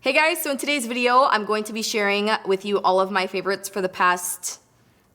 Hey guys, so in today's video, I'm going to be sharing with you all of my favorites for the past,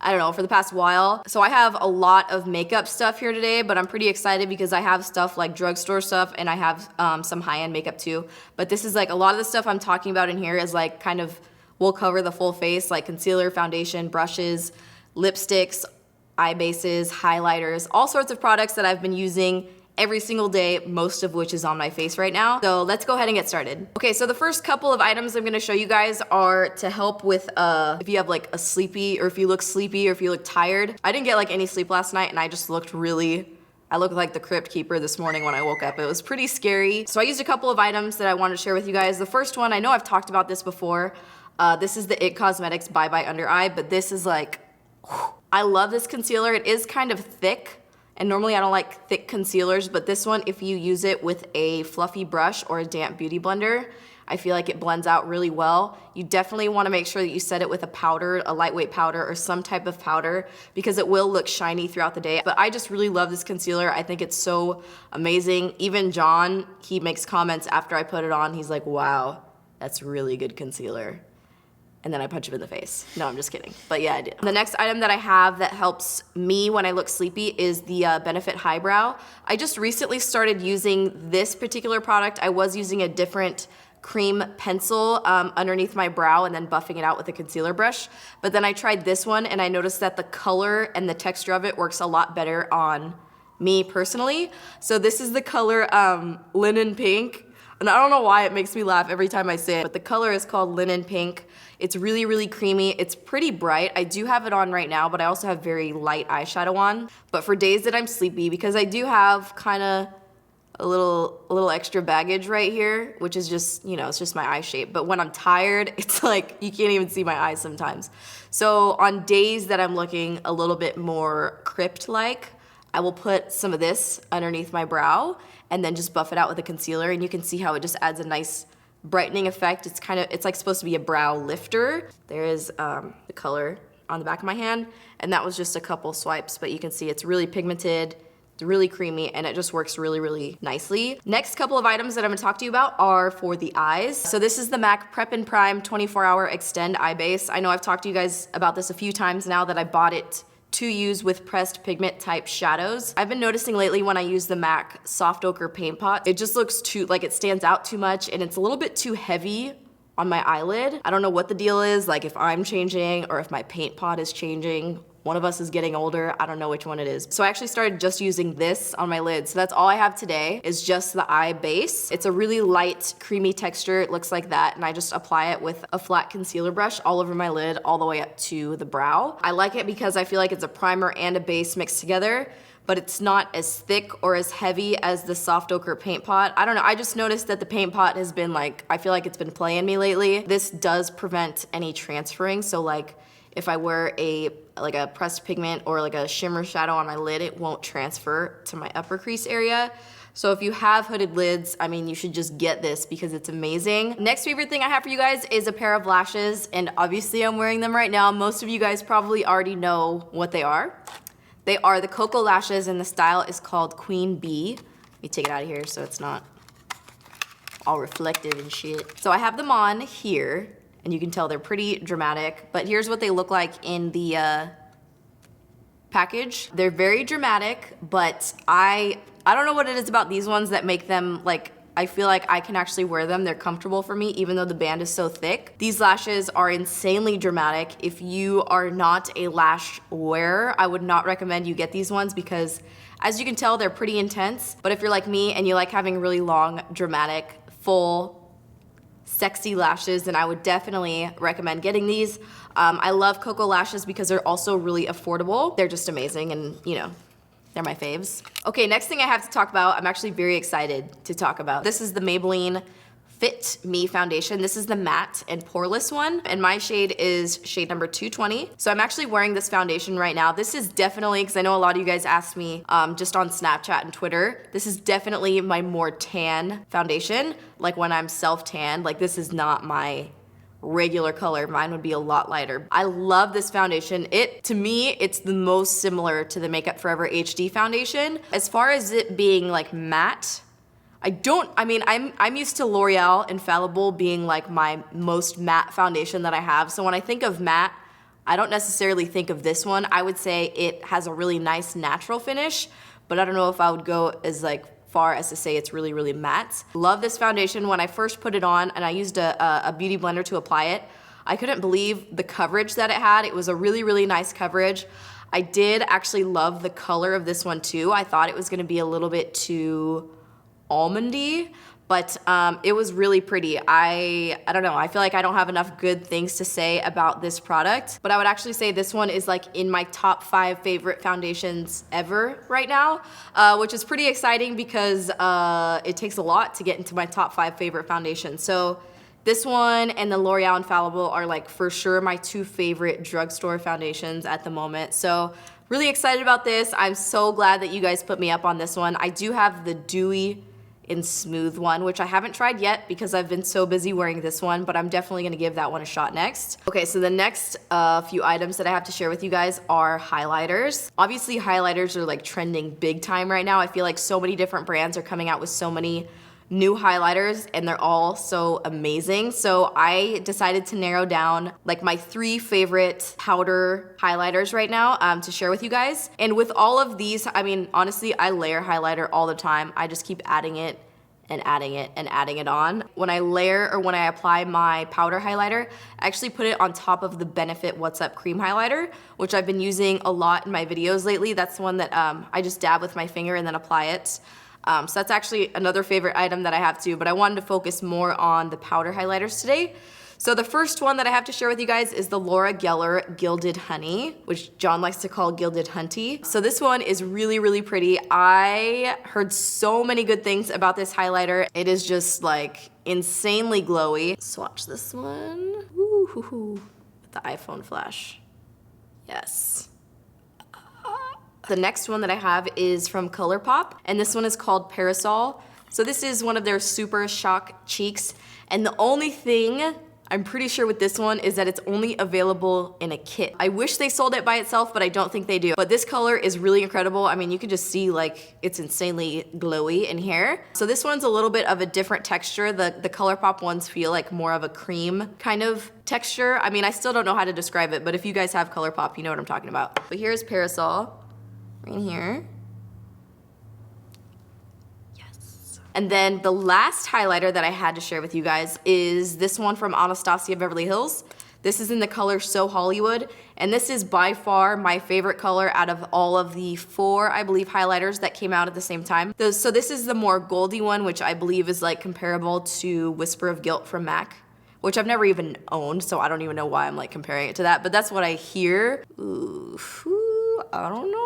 for the past while. So I have a lot of makeup stuff here today, but I'm pretty excited because I have stuff like drugstore stuff and I have some high-end makeup too. But this is like a lot of the stuff I'm talking about in here is like kind of, will cover the full face, like concealer, foundation, brushes, lipsticks, eye bases, highlighters, all sorts of products that I've been using every single day, most of which is on my face right now. So let's go ahead and get started. Okay, so the first couple of items I'm gonna show you guys are to help with if you have like a sleepy, or if you look sleepy, or if you look tired. I didn't get like any sleep last night and I just looked I looked like the crypt keeper this morning when I woke up. It was pretty scary. So I used a couple of items that I wanted to share with you guys. The first one, I know I've talked about this before. This is the IT Cosmetics Bye Bye Under Eye, but this is like, I love this concealer. It is kind of thick. And normally I don't like thick concealers, but this one, if you use it with a fluffy brush or a damp beauty blender, I feel like it blends out really well. You definitely wanna make sure that you set it with a powder, a lightweight powder or some type of powder, because it will look shiny throughout the day. But I just really love this concealer. I think it's so amazing. Even John, he makes comments after I put it on. He's like, wow, that's really good concealer. And then I punch him in the face. No, I'm just kidding. But yeah, I do. The next item that I have that helps me when I look sleepy is the Benefit Highbrow. I just recently started using this particular product. I was using a different cream pencil underneath my brow and then buffing it out with a concealer brush. But then I tried this one and I noticed that the color and the texture of it works a lot better on me personally. So this is the color Linen Pink. And I don't know why it makes me laugh every time I say it, but the color is called Linen Pink. It's really, really creamy. It's pretty bright. I do have it on right now, but I also have very light eyeshadow on. But for days that I'm sleepy, because I do have kind of a little extra baggage right here, which is just, you know, it's just my eye shape. But when I'm tired, it's like, you can't even see my eyes sometimes. So on days that I'm looking a little bit more crypt-like, I will put some of this underneath my brow and then just buff it out with a concealer, and you can see how it just adds a nice brightening effect. It's like supposed to be a brow lifter. There is the color on the back of my hand, and that was just a couple swipes, but you can see it's really pigmented, it's really creamy, and it just works really, really nicely. Next couple of items that I'm gonna talk to you about are for the eyes. So this is the MAC Prep and Prime 24-Hour Extend Eye Base. I know I've talked to you guys about this a few times now that I bought it to use with pressed pigment type shadows. I've been noticing lately when I use the MAC Soft Ochre Paint Pot, it just looks like it stands out too much and it's a little bit too heavy on my eyelid. I don't know what the deal is, like if I'm changing or if my paint pot is changing. One of us is getting older, I don't know which one it is. So I actually started just using this on my lid. So that's all I have today is just the eye base. It's a really light, creamy texture. It looks like that. And I just apply it with a flat concealer brush all over my lid, all the way up to the brow. I like it because I feel like it's a primer and a base mixed together, but it's not as thick or as heavy as the Soft Ochre Paint Pot. I don't know, I just noticed that the paint pot has been like, I feel like it's been playing me lately. This does prevent any transferring. So like, if I wear like a pressed pigment or like a shimmer shadow on my lid, it won't transfer to my upper crease area. So if you have hooded lids, I mean, you should just get this because it's amazing. Next favorite thing I have for you guys is a pair of lashes, and obviously I'm wearing them right now. Most of you guys probably already know what they are. They are the Coco Lashes, and the style is called Queen Bee. Let me take it out of here so it's not all reflective and shit. So I have them on here, and you can tell they're pretty dramatic, but here's what they look like in the package. They're very dramatic, but I don't know what it is about these ones that make them like, I feel like I can actually wear them. They're comfortable for me, even though the band is so thick. These lashes are insanely dramatic. If you are not a lash wearer, I would not recommend you get these ones because as you can tell, they're pretty intense. But if you're like me and you like having really long, dramatic, full, sexy lashes, then I would definitely recommend getting these. I love Coco Lashes because they're also really affordable. They're just amazing, and you know, they're my faves. Okay, next thing I have to talk about, I'm actually very excited to talk about. This is the Maybelline Fit Me foundation. This is the matte and poreless one, and my shade is shade number 220. So I'm actually wearing this foundation right now. This is definitely, because I know a lot of you guys asked me just on Snapchat and Twitter, this is definitely my more tan foundation. Like when I'm self-tanned, like this is not my regular color. Mine would be a lot lighter. I love this foundation. To me, it's the most similar to the Makeup Forever HD foundation. As far as it being like matte, I'm used to L'Oreal Infallible being like my most matte foundation that I have. So when I think of matte, I don't necessarily think of this one. I would say it has a really nice natural finish, but I don't know if I would go as like far as to say it's really, really matte. Love this foundation. When I first put it on and I used a beauty blender to apply it, I couldn't believe the coverage that it had. It was a really, really nice coverage. I did actually love the color of this one too. I thought it was gonna be a little bit too almondy, but it was really pretty. I don't know, I feel like I don't have enough good things to say about this product, but I would actually say this one is like in my top 5 favorite foundations ever right now, which is pretty exciting because it takes a lot to get into my top 5 favorite foundations. So this one and the L'Oreal Infallible are like for sure my 2 favorite drugstore foundations at the moment. So really excited about this. I'm so glad that you guys put me up on this one. I do have the Dewy and Smooth one, which I haven't tried yet because I've been so busy wearing this one, but I'm definitely gonna give that one a shot next. Okay, so the next few items that I have to share with you guys are highlighters. Obviously, highlighters are like trending big time right now. I feel like so many different brands are coming out with so many new highlighters and they're all so amazing. So I decided to narrow down like my 3 favorite powder highlighters right now to share with you guys. And with all of these, I mean, honestly, I layer highlighter all the time. I just keep adding it and adding it and adding it on. When I layer or when I apply my powder highlighter, I actually put it on top of the Benefit What's Up cream highlighter, which I've been using a lot in my videos lately. That's the one that I just dab with my finger and then apply it. So that's actually another favorite item that I have too, but I wanted to focus more on the powder highlighters today. So the first one that I have to share with you guys is the Laura Geller Gilded Honey, which John likes to call Gilded Hunty. So this one is really, really pretty. I heard so many good things about this highlighter. It is just like insanely glowy. Swatch this one. Ooh, the iPhone flash. Yes. The next one that I have is from ColourPop, and this one is called Parasol. So this is one of their Super Shock Cheeks, and the only thing I'm pretty sure with this one is that it's only available in a kit. I wish they sold it by itself, but I don't think they do. But this color is really incredible. I mean, you can just see like it's insanely glowy in here. So this one's a little bit of a different texture. The ColourPop ones feel like more of a cream kind of texture. I mean, I still don't know how to describe it, but if you guys have ColourPop, you know what I'm talking about. But here's Parasol. Right here. Yes. And then the last highlighter that I had to share with you guys is this one from Anastacio Beverly Hills. This is in the color So Hollywood, and this is by far my favorite color out of all of the 4, I believe, highlighters that came out at the same time. So this is the more goldy one, which I believe is like comparable to Whisper of Guilt from MAC, which I've never even owned, so I don't even know why I'm like comparing it to that, but that's what I hear. Ooh, I don't know.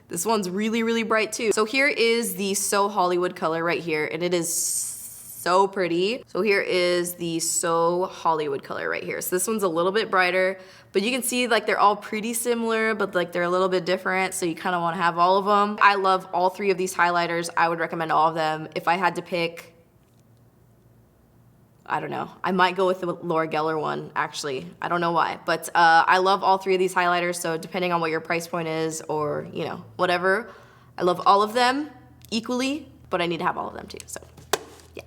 This one's really, really bright too. So here is the So Hollywood color right here, and it is so pretty. So here is the So Hollywood color right here. So this one's a little bit brighter, but you can see like they're all pretty similar, but like they're a little bit different, so you kind of want to have all of them. I love all 3 of these highlighters. I would recommend all of them. If I had to pick, I don't know. I might go with the Laura Geller one, actually. I don't know why, but I love all 3 of these highlighters, so depending on what your price point is or, you know, whatever, I love all of them equally, but I need to have all of them too, so yeah.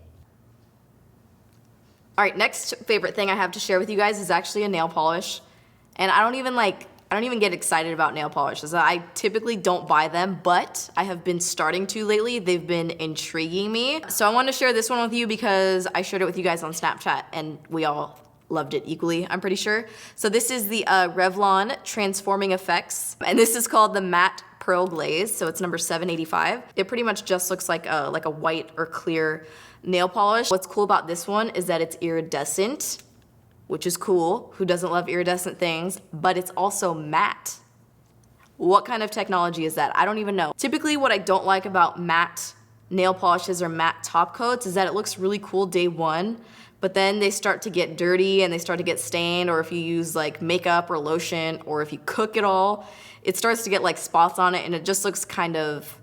All right, next favorite thing I have to share with you guys is actually a nail polish, and I don't even get excited about nail polishes. I typically don't buy them, but I have been starting to lately. They've been intriguing me. So I wanted to share this one with you because I shared it with you guys on Snapchat and we all loved it equally, I'm pretty sure. So this is the Revlon Transforming Effects, and this is called the Matte Pearl Glaze. So it's number 785. It pretty much just looks like a white or clear nail polish. What's cool about this one is that it's iridescent, which is cool. Who doesn't love iridescent things? But it's also matte. What kind of technology is that? I don't even know. Typically what I don't like about matte nail polishes or matte top coats is that it looks really cool day one, but then they start to get dirty and they start to get stained, or if you use like makeup or lotion, or if you cook it all, it starts to get like spots on it and it just looks kind of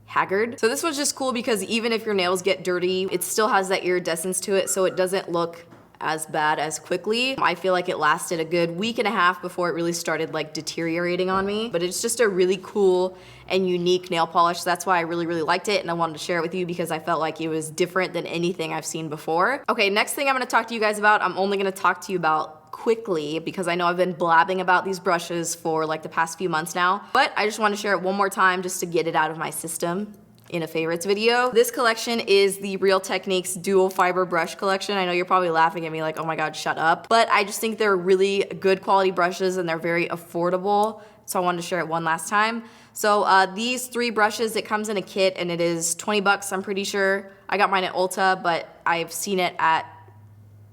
haggard. So this one's just cool because even if your nails get dirty, it still has that iridescence to it, so it doesn't look as bad as quickly. I feel like it lasted a good week and a half before it really started like deteriorating on me. But it's just a really cool and unique nail polish. That's why I really, really liked it, and I wanted to share it with you because I felt like it was different than anything I've seen before. Okay, next thing I'm gonna talk to you guys about, I'm only gonna talk to you about quickly because I know I've been blabbing about these brushes for like the past few months now, but I just want to share it one more time just to get it out of my system in a favorites video. This collection is the Real Techniques dual fiber brush collection. I know you're probably laughing at me like, oh my god, shut up, but I just think they're really good quality brushes and they're very affordable, so I wanted to share it one last time. So these 3 brushes, it comes in a kit and it is 20 bucks, I'm pretty sure. I got mine at Ulta, but I've seen it at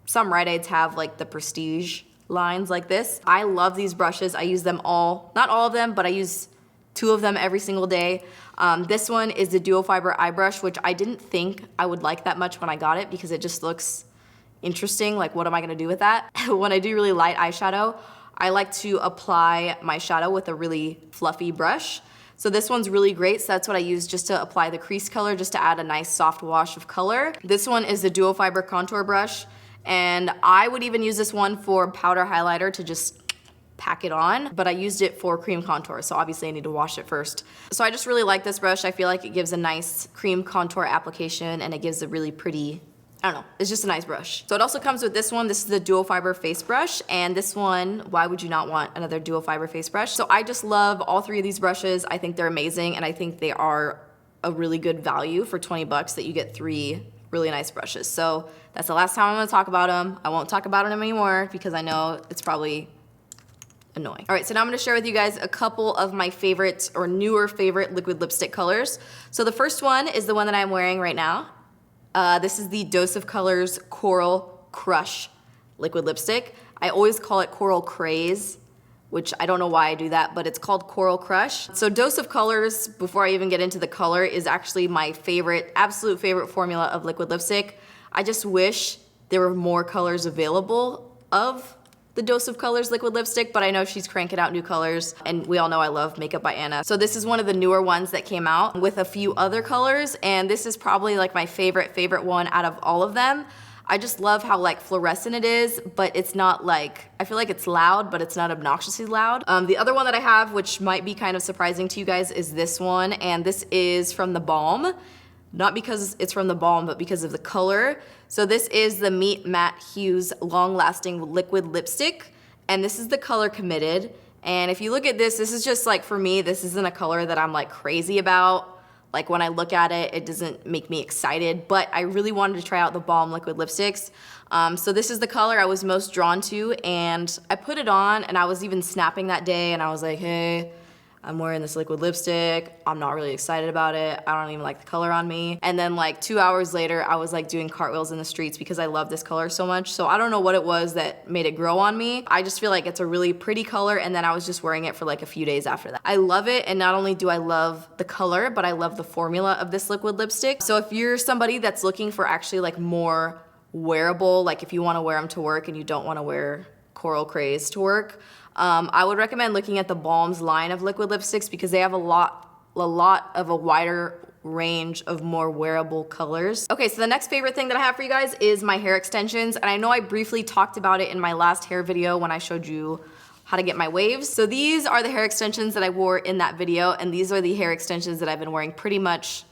some Rite Aids have like the prestige lines like this. I love these brushes. I use them all, not all of them, but I use 2 of them every single day. This one is the dual fiber eye brush, which I didn't think I would like that much when I got it because it just looks interesting. Like, what am I gonna do with that? When I do really light eyeshadow, I like to apply my shadow with a really fluffy brush. So this one's really great, so that's what I use just to apply the crease color, just to add a nice soft wash of color. This one is the dual fiber contour brush, and I would even use this one for powder highlighter to just pack it on, but I used it for cream contour, so obviously I need to wash it first. So I just really like this brush. I feel like it gives a nice cream contour application and it gives a really pretty, I don't know, it's just a nice brush. So it also comes with this one. This is the dual fiber face brush, and this one, why would you not want another dual fiber face brush? So I just love all 3 of these brushes. I think they're amazing, and I think they are a really good value for 20 bucks that you get 3 really nice brushes. So that's the last time I'm gonna talk about them. I won't talk about them anymore because I know it's probably annoying. All right, so now I'm gonna share with you guys a couple of my favorites or newer favorite liquid lipstick colors. So the first one is the one that I'm wearing right now. This is the Dose of Colors Coral Crush liquid lipstick. I always call it Coral Craze, which I don't know why I do that, but it's called Coral Crush. So Dose of Colors, before I even get into the color, is actually my favorite, absolute favorite formula of liquid lipstick. I just wish there were more colors available of the Dose of Colors liquid lipstick, but I know she's cranking out new colors, and we all know I love Makeup by Anna. So this is one of the newer ones that came out with a few other colors, and this is probably like my favorite one out of all of them. I just love how like fluorescent it is, but it's not like, I feel like it's loud, but it's not obnoxiously loud. The other one that I have, which might be kind of surprising to you guys, is this one, and this is from the Balm. Not because it's from the Balm, but because of the color. So this is the Meet Matte Hues Long Lasting Liquid Lipstick, and this is the color Committed. And if you look at this, this is just like, for me, this isn't a color that I'm like crazy about. Like when I look at it, it doesn't make me excited, but I really wanted to try out the Balm liquid lipsticks. So this is the color I was most drawn to, and I put it on, and I was even snapping that day, and I was like, hey, I'm wearing this liquid lipstick. I'm not really excited about it. I don't even like the color on me. And then like 2 hours later, I was like doing cartwheels in the streets because I love this color so much. So I don't know what it was that made it grow on me. I just feel like it's a really pretty color, and then I was just wearing it for like a few days after that. I love it, and not only do I love the color, but I love the formula of this liquid lipstick. So if you're somebody that's looking for actually like more wearable, like if you wanna wear them to work and you don't wanna wear Coral Craze to work, I would recommend looking at the Balm's line of liquid lipsticks because they have a lot of a wider range of more wearable colors. Okay, so the next favorite thing that I have for you guys is my hair extensions, and I know I briefly talked about it in my last hair video when I showed you how to get my waves. So these are the hair extensions that I wore in that video, and these are the hair extensions that I've been wearing pretty much,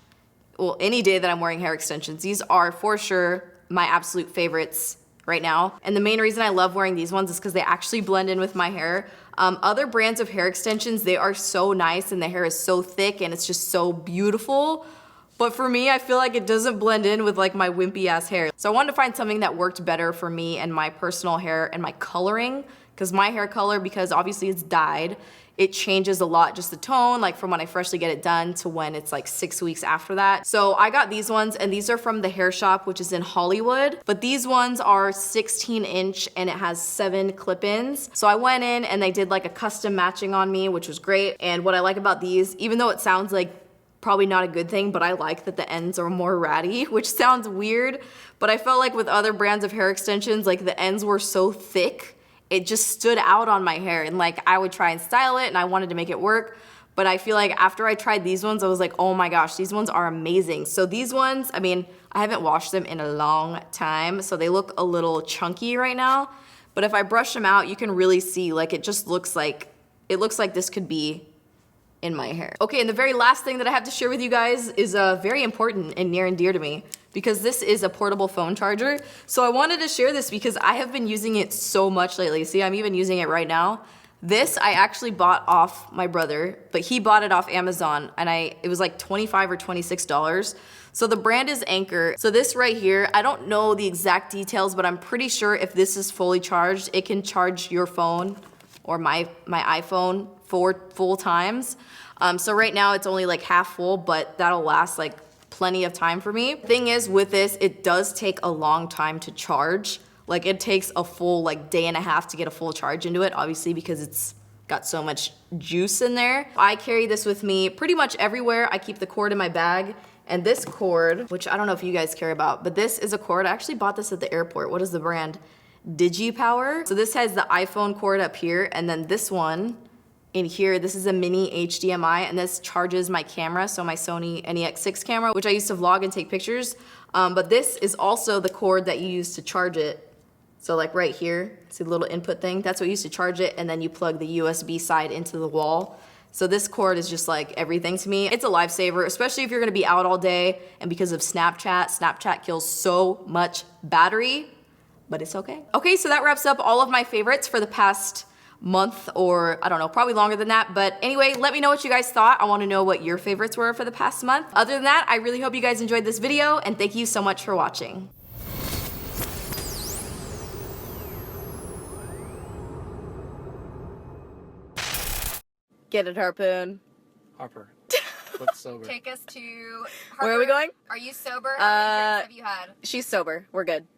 well, any day that I'm wearing hair extensions. These are for sure my absolute favorites right now. And the main reason I love wearing these ones is because they actually blend in with my hair. Other brands of hair extensions, they are so nice and the hair is so thick and it's just so beautiful. But for me, I feel like it doesn't blend in with like my wimpy ass hair. So I wanted to find something that worked better for me and my personal hair and my coloring, because my hair color, because obviously it's dyed, it changes a lot, just the tone, like from when I freshly get it done to when it's like 6 weeks after that. So I got these ones, and these are from the hair shop, which is in Hollywood. But these ones are 16-inch and it has 7 clip-ins. So I went in and they did like a custom matching on me, which was great. And what I like about these, even though it sounds like probably not a good thing, but I like that the ends are more ratty, which sounds weird, but I felt like with other brands of hair extensions, like the ends were so thick, it just stood out on my hair, and like I would try and style it and I wanted to make it work, but I feel like after I tried these ones, I was like, oh my gosh, these ones are amazing. So these ones, I mean, I haven't washed them in a long time, so they look a little chunky right now. But if I brush them out, you can really see, like, it just looks like, it looks like this could be in my hair. Okay, and the very last thing that I have to share with you guys is very important and near and dear to me, because this is a portable phone charger. So I wanted to share this because I have been using it so much lately. See, I'm even using it right now. This I actually bought off my brother, but he bought it off Amazon, and it was like $25 or $26. So the brand is Anker. So this right here, I don't know the exact details, but I'm pretty sure if this is fully charged, it can charge your phone or my iPhone 4 full times. So right now it's only like half full, but that'll last like plenty of time for me. Thing is, with this, it does take a long time to charge. Like, it takes a full like day and a half to get a full charge into it, obviously, because it's got so much juice in there. I carry this with me pretty much everywhere. I keep the cord in my bag. And this cord, which I don't know if you guys care about, but this is a cord. I actually bought this at the airport. What is the brand? DigiPower. So this has the iPhone cord up here, and then this one in here, this is a mini HDMI, and this charges my camera, so my Sony NEX6 camera, which I used to vlog and take pictures. But this is also the cord that you use to charge it. So like right here, see the little input thing? That's what you use to charge it, and then you plug the USB side into the wall. So this cord is just like everything to me. It's a lifesaver, especially if you're gonna be out all day, and because of Snapchat. Snapchat kills so much battery, but it's okay. Okay, so that wraps up all of my favorites for the past month, or I don't know, probably longer than that. But anyway, let me know what you guys thought. I wanna know what your favorites were for the past month. Other than that, I really hope you guys enjoyed this video, and thank you so much for watching. Get it, Harpoon. Harper, look sober. Take us to Harper. Where are we going? Are you sober? How many drinks have you had? She's sober. We're good.